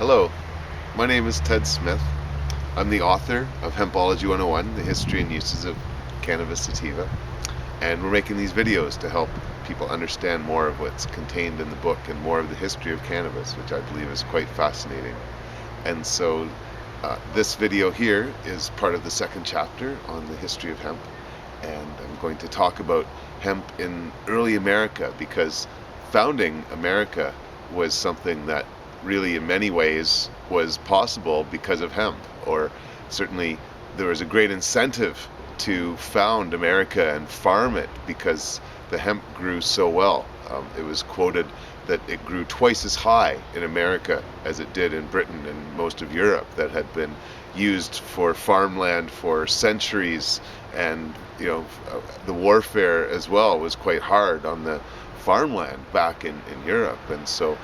Hello, my name is Ted Smith. I'm the author of Hempology 101, the history and uses of cannabis sativa, and we're making these videos to help people understand more of what's contained in the book and more of the history of cannabis, which I believe is quite fascinating. And so this video here is part of the second chapter on the history of hemp, and I'm going to talk about hemp in early America, because founding America was something that really in many ways was possible because of hemp, or certainly there was a great incentive to found America and farm it because the hemp grew so well. It was quoted that it grew twice as high in America as it did in Britain and most of Europe, that had been used for farmland for centuries, and the warfare as well was quite hard on the farmland back in Europe. And so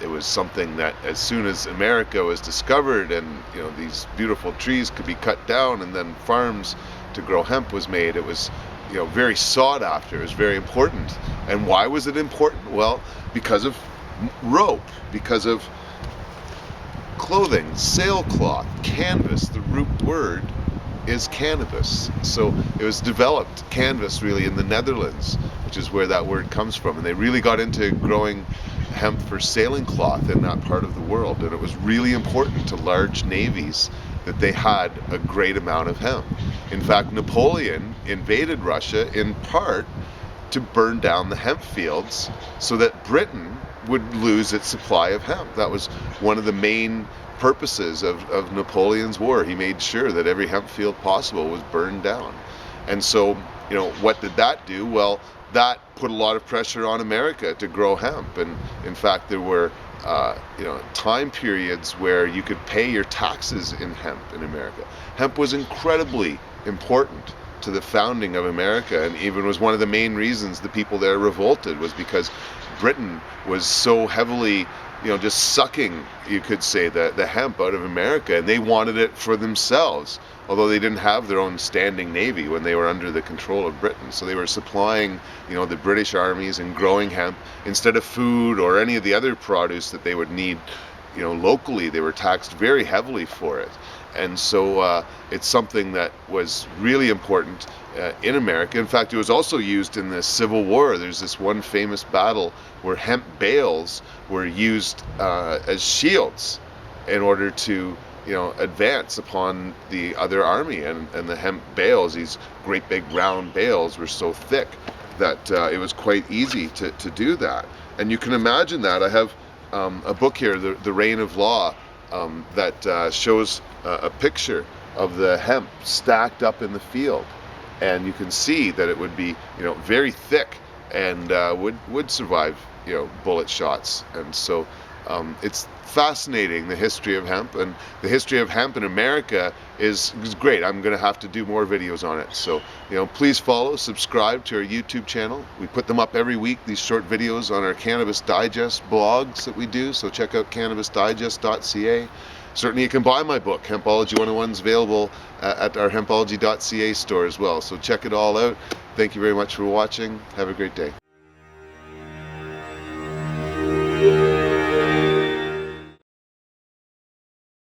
it was something that as soon as America was discovered and these beautiful trees could be cut down and then farms to grow hemp was made, it was very sought after. It was very important. And why was it important? Well, because of rope, because of clothing, sailcloth, canvas. The root word is cannabis. So it was developed, canvas, really in the Netherlands, which is where that word comes from. And they really got into growing hemp for sailing cloth in that part of the world. And it was really important to large navies that they had a great amount of hemp. In fact, Napoleon invaded Russia in part to burn down the hemp fields so that Britain would lose its supply of hemp. That was one of the main purposes of Napoleon's war. He made sure that every hemp field possible was burned down. And so, what did that do? Well, that put a lot of pressure on America to grow hemp. And in fact, there were time periods where you could pay your taxes in hemp in America. Hemp was incredibly important to the founding of America, and even was one of the main reasons the people there revolted, was because Britain was so heavily just sucking, you could say, the hemp out of America, and they wanted it for themselves, although they didn't have their own standing navy when they were under the control of Britain. So they were supplying the British armies and growing hemp instead of food or any of the other produce that they would need locally. They were taxed very heavily for it. And so it's something that was really important in America. In fact, it was also used in the Civil War. There's this one famous battle where hemp bales were used as shields in order to advance upon the other army. And the hemp bales, these great big round bales, were so thick that it was quite easy to do that. And you can imagine that. I have a book here, The Reign of Law, that shows a picture of the hemp stacked up in the field, and you can see that it would be very thick and would survive bullet shots. And so it's fascinating, the history of hemp, and the history of hemp in America is great. I'm going to have to do more videos on it. So please follow, subscribe to our YouTube channel. We put them up every week, these short videos, on our Cannabis Digest blogs that we do. So check out cannabisdigest.ca. Certainly you can buy my book, Hempology 101, is available at our hempology.ca store as well. So check it all out. Thank you very much for watching. Have a great day.